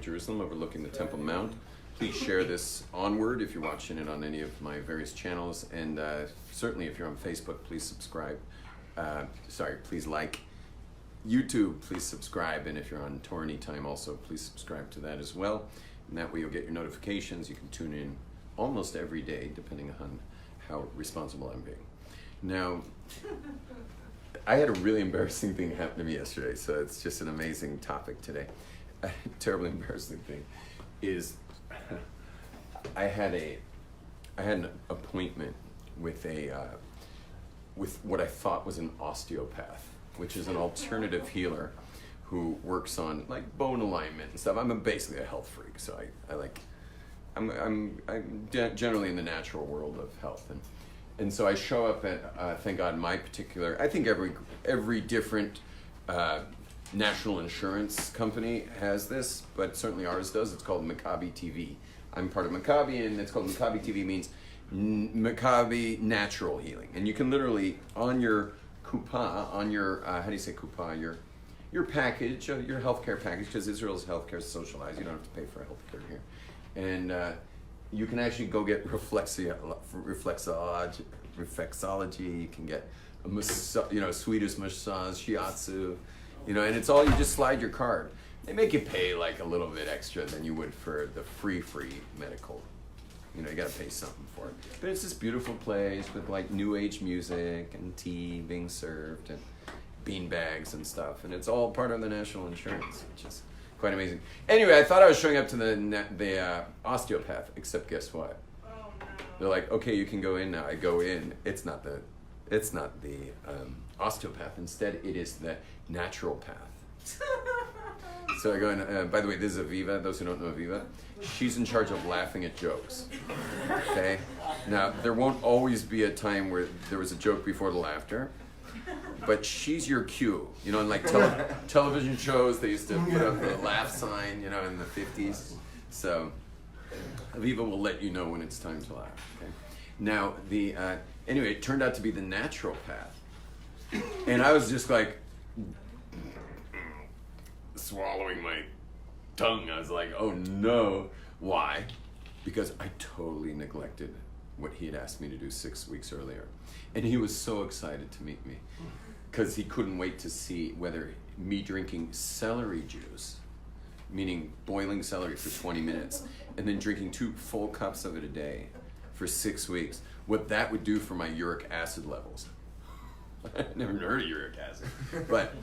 of Jerusalem overlooking the Temple Mount. Please share this onward if you're watching it on any of my various channels, and certainly if you're on Facebook, please subscribe. Please like. YouTube, please subscribe, and if you're on Torah Anytime also, please subscribe to that as well. And that way you'll get your notifications. You can tune in almost every day, depending on how responsible I'm being. Now, I had a really embarrassing thing happen to me yesterday, so it's just an amazing topic today. A terribly embarrassing thing is I had an appointment with with what I thought was an osteopath, which is an alternative healer who works on like bone alignment and stuff. I'm basically a health freak, so I'm generally in the natural world of health, and so I show up at thank God my particular. I think every different national insurance company has this, but certainly ours does. It's called Maccabi TV. I'm part of Maccabi, and it's called Maccabi TV. Means Maccabi Natural Healing, and you can literally on your kupa, on your how do you say kupa, your package, your healthcare package, because Israel's healthcare is socialized. You don't have to pay for healthcare here, and you can actually go get reflexology. You can get a Swedish massage, shiatsu, and it's all, you just slide your card. They make you pay like a little bit extra than you would for the free medical. You got to pay something for it. But it's this beautiful place with like new age music and tea being served and bean bags and stuff. And it's all part of the national insurance, which is quite amazing. Anyway, I thought I was showing up to the osteopath, except guess what? Oh, no. They're like, okay, you can go in now. I go in. It's not the osteopath. Instead, it is the naturopath. So I go in, by the way, this is Aviva. Those who don't know Aviva, she's in charge of laughing at jokes. Okay? Now, there won't always be a time where there was a joke before the laughter, but she's your cue. In like television shows, they used to put up the laugh sign, in the 50s. So Aviva will let you know when it's time to laugh. Okay? Now, anyway, it turned out to be the naturopath. And I was just like, swallowing my tongue. I was like, oh no. Why? Because I totally neglected what he had asked me to do 6 weeks earlier. And he was so excited to meet me because he couldn't wait to see whether me drinking celery juice, meaning boiling celery for 20 minutes, and then drinking 2 full cups of it a day for 6 weeks, what that would do for my uric acid levels. I've never heard of uric acid, but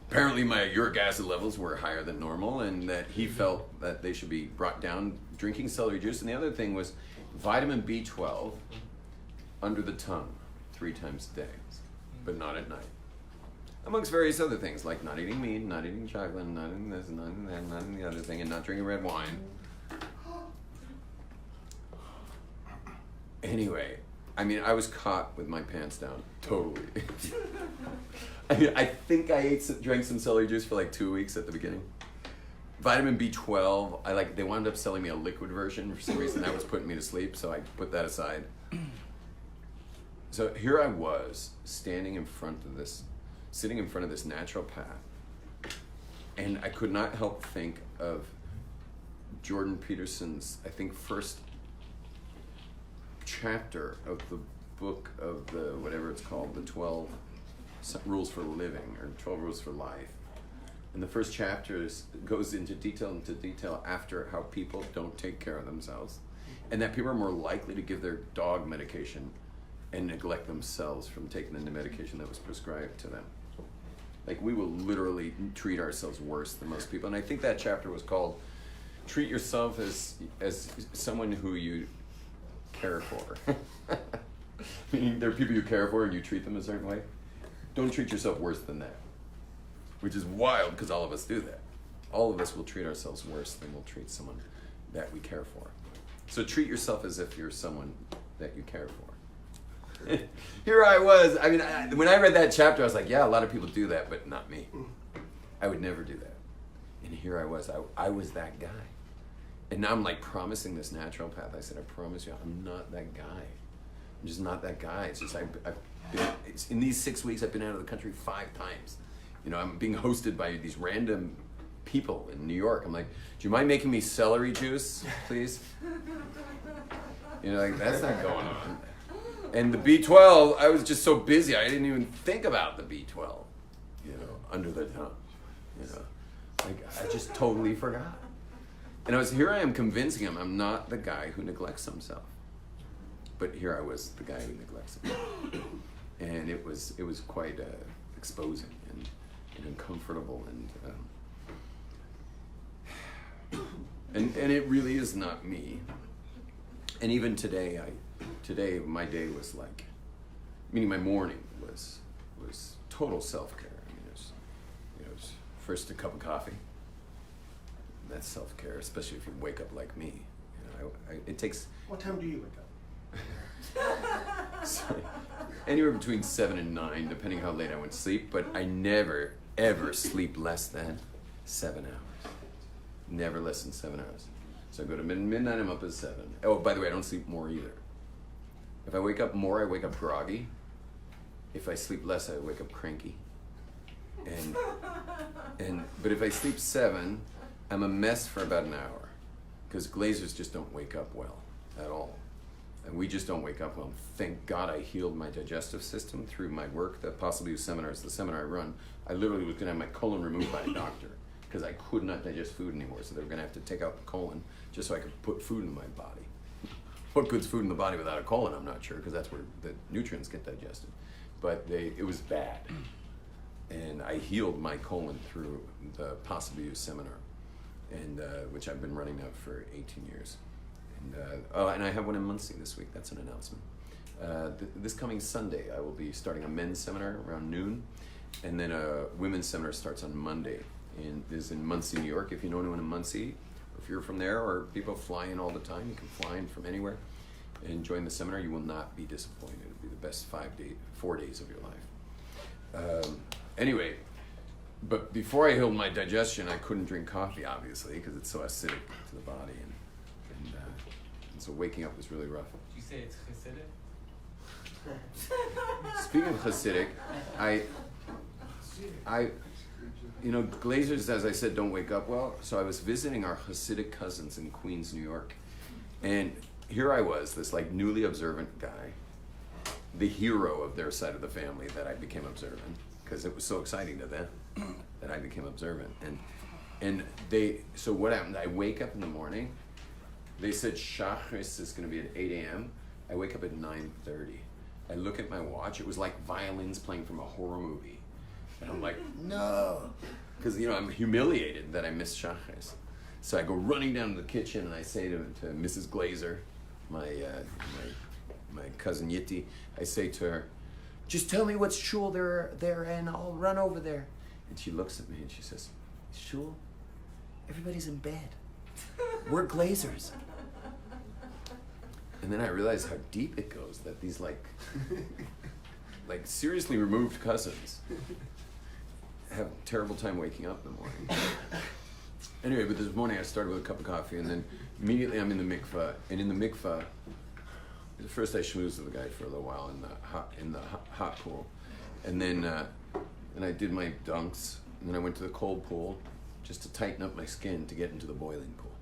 apparently my uric acid levels were higher than normal, and that he felt that they should be brought down drinking celery juice. And the other thing was vitamin B12 under the tongue 3 times a day, but not at night. Amongst various other things, like not eating meat, not eating chocolate, not eating this, not eating that, not eating the other thing, and not drinking red wine. Anyway, I was caught with my pants down, totally. I think I drank some celery juice for like 2 weeks at the beginning. Vitamin B12, they wound up selling me a liquid version. For some reason that was putting me to sleep, so I put that aside. So here I was, sitting in front of this naturopath, and I could not help think of Jordan Peterson's, I think, first chapter of the book of the, whatever it's called, the 12 Rules for Living, or 12 Rules for Life. And the first chapter goes into detail after how people don't take care of themselves, and that people are more likely to give their dog medication and neglect themselves from taking the medication that was prescribed to them. Like, we will literally treat ourselves worse than most people. And I think that chapter was called Treat Yourself as Someone Who You Care For. Meaning there are people you care for and you treat them a certain way. Don't treat yourself worse than that. Which is wild, because all of us do that. All of us will treat ourselves worse than we'll treat someone that we care for. So treat yourself as if you're someone that you care for. Here I was. When I read that chapter, I was like, yeah, a lot of people do that, but not me. I would never do that. And here I was. I was that guy. And now I'm like promising this naturopath. I said, I promise you, I'm not that guy. I'm just not that guy. It's just in these 6 weeks, I've been out of the country 5 times. I'm being hosted by these random people in New York. I'm like, do you mind making me celery juice, please? You know, like, that's not going on. And the B12, I was just so busy, I didn't even think about the B12, you know, under the tongue, you know. Like, I just totally forgot. And here I am convincing him I'm not the guy who neglects himself. But here I was, the guy who neglects himself. And it was quite exposing and uncomfortable, and it really is not me. And even today my day was like, meaning my morning was total self-care. I mean, it was first a cup of coffee. That's self-care, especially if you wake up like me. You know, it takes. What time do you wake up? Sorry. Anywhere between 7 and 9, depending how late I went to sleep. But I never ever sleep less than 7 hours. Never less than 7 hours. So I go to midnight, I'm up at 7. Oh, by the way, I don't sleep more either. If I wake up more, I wake up groggy. If I sleep less, I wake up cranky. But if I sleep 7, I'm a mess for about an hour. Because Glazers just don't wake up well at all. And we just don't wake up well. Thank God I healed my digestive system through my work, the Possibly seminars, the seminar I run. I literally was going to have my colon removed by a doctor because I could not digest food anymore. So they were going to have to take out the colon just so I could put food in my body. What puts food in the body without a colon, I'm not sure, because that's where the nutrients get digested. But it was bad. And I healed my colon through the Possibly seminar, and which I've been running now for 18 years. And I have one in Muncie this week. That's an announcement. This coming Sunday, I will be starting a men's seminar around noon, and then a women's seminar starts on Monday. And this is in Muncie, New York. If you know anyone in Muncie, if you're from there, or people fly in all the time, you can fly in from anywhere and join the seminar. You will not be disappointed. It'll be the best 4 days of your life. Anyway, but before I healed my digestion, I couldn't drink coffee, obviously, because it's so acidic to the body. And so waking up was really rough. Did you say it's Hasidic? Speaking of Hasidic, you know, Glazers, as I said, don't wake up well. So I was visiting our Hasidic cousins in Queens, New York. And here I was, this like newly observant guy, the hero of their side of the family, that I became observant because it was so exciting to them that I became observant. So what happened? I wake up in the morning. They said Shachris is going to be at 8 a.m. I wake up at 9:30. I look at my watch. It was like violins playing from a horror movie. And I'm like, no. Because, you know, I'm humiliated that I missed Shachris. So I go running down to the kitchen and I say to Mrs. Glazer, my cousin Yitti, I say to her, just tell me what shul they're in, I'll run over there. And she looks at me and she says, shul? Everybody's in bed. We're Glazers. And then I realized how deep it goes, that these like seriously removed cousins have a terrible time waking up in the morning. Anyway, but this morning I started with a cup of coffee, and then immediately I'm in the mikvah. And in the mikvah, first I schmoozed with the guy for a little while in the hot pool, and then I did my dunks, and then I went to the cold pool just to tighten up my skin to get into the boiling pool,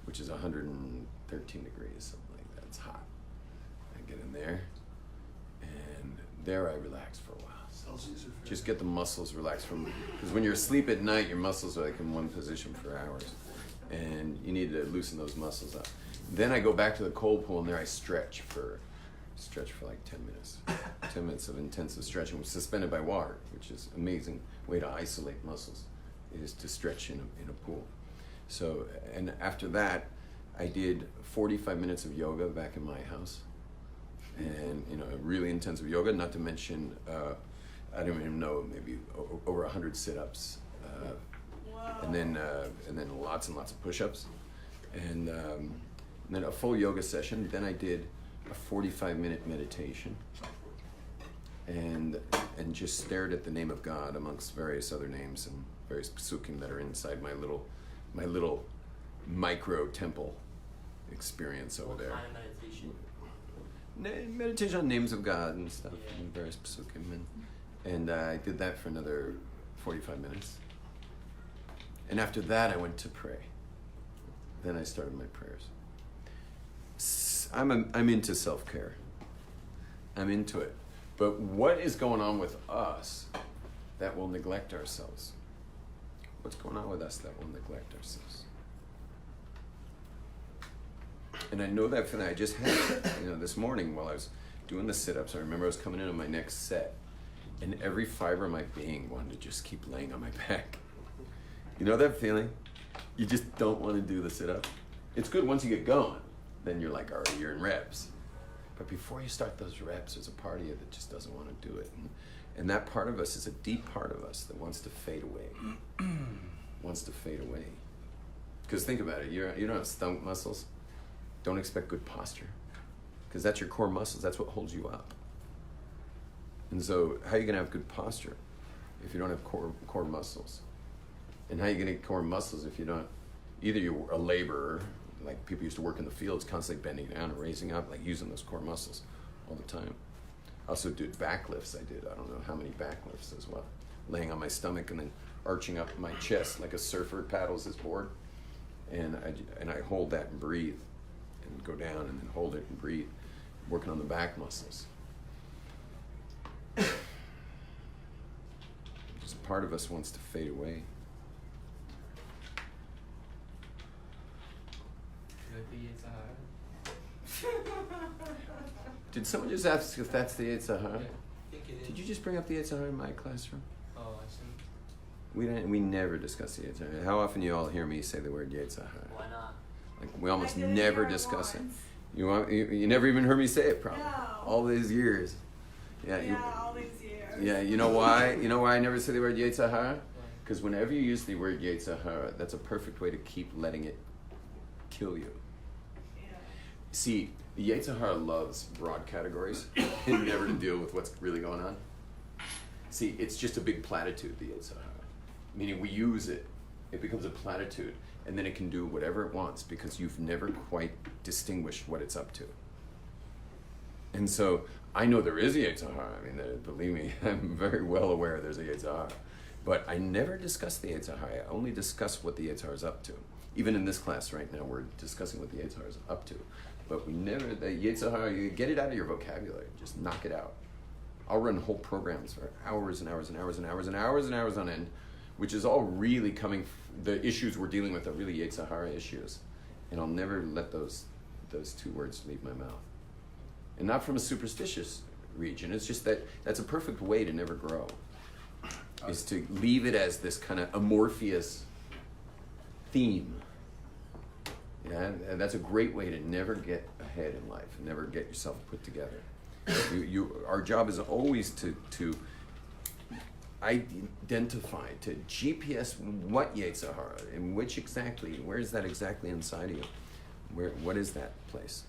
which is 113 degrees, something like that. It's hot. I get in there, and there I relax for a while. Just get the muscles relaxed because when you're asleep at night, your muscles are like in one position for hours, and you need to loosen those muscles up. Then I go back to the cold pool, and there I stretch for like 10 minutes. 10 minutes of intensive stretching, suspended by water, which is an amazing way to isolate muscles, is to stretch in a pool. So, and after that, I did 45 minutes of yoga back in my house, and really intensive yoga. Not to mention, I don't even know, maybe over 100 sit-ups, and then lots and lots of push-ups, and then a full yoga session. Then I did a 45-minute meditation, and just stared at the name of God amongst various other names and various psukim that are inside my little micro temple experience over there. What kind of meditation? Meditation on names of God and stuff, and various psukim, and I did that for another 45 minutes, And after that, I went to pray. Then I started my prayers. I'm into self-care. I'm into it. But what is going on with us that will neglect ourselves? What's going on with us that will neglect ourselves? And I know that feeling. I just had it, this morning while I was doing the sit-ups. I remember I was coming in on my next set, and every fiber of my being wanted to just keep laying on my back. You know that feeling? You just don't want to do the sit-up. It's good once you get going. Then you're like, all right, you're in reps. But before you start those reps, there's a part of you that just doesn't want to do it. And that part of us is a deep part of us that wants to fade away. Wants to fade away. Because think about it, you don't have stomach muscles. Don't expect good posture. Because that's your core muscles. That's what holds you up. And so how are you going to have good posture if you don't have core muscles? And how are you going to get core muscles if you don't? Either you're a laborer, like people used to work in the fields, constantly bending down and raising up, like using those core muscles all the time. I also did back lifts. I don't know how many back lifts as well. Laying on my stomach and then arching up my chest like a surfer paddles his board. And I hold that and breathe and go down and then hold it and breathe, working on the back muscles. Just part of us wants to fade away. Did someone just ask if that's the Yetzer Hara? I think it is. Did you just bring up the Yetzer Hara in my classroom? Oh, I see. We never discuss the Yetzer Hara. How often you all hear me say the word Yetzer Hara? Why not? Like we almost I didn't never hear it discuss it. once. You never even heard me say it, probably. No. All these years. Yeah. All these years. Yeah. You know why? You know why I never say the word Yetzer Hara? Because whenever you use the word Yetzer Hara, that's a perfect way to keep letting it kill you. Yeah. See, the Yetzer Hara loves broad categories and never to deal with what's really going on. See, it's just a big platitude, the Yetzer Hara. Meaning we use it, it becomes a platitude, and then it can do whatever it wants because you've never quite distinguished what it's up to. And so, I know there is a Yetzer Hara. I mean, believe me, I'm very well aware there's a Yetzer Hara. But I never discuss the Yetzer Hara. I only discuss what the Yetzer Hara is up to. Even in this class right now, we're discussing what the Yetzer Hara is up to. But we never, the Yetzer Hara, you get it out of your vocabulary. Just knock it out. I'll run whole programs for hours and hours and hours and hours and hours and hours on end, which is all really coming, the issues we're dealing with are really Yetzer Hara issues. And I'll never let those two words leave my mouth. And not from a superstitious region. It's just that that's a perfect way to never grow. Is to leave it as this kind of amorphous theme. Yeah, and that's a great way to never get ahead in life, never get yourself put together. Our job is always to identify, to GPS what Yetzer Hara and where is that exactly inside of you? What is that place?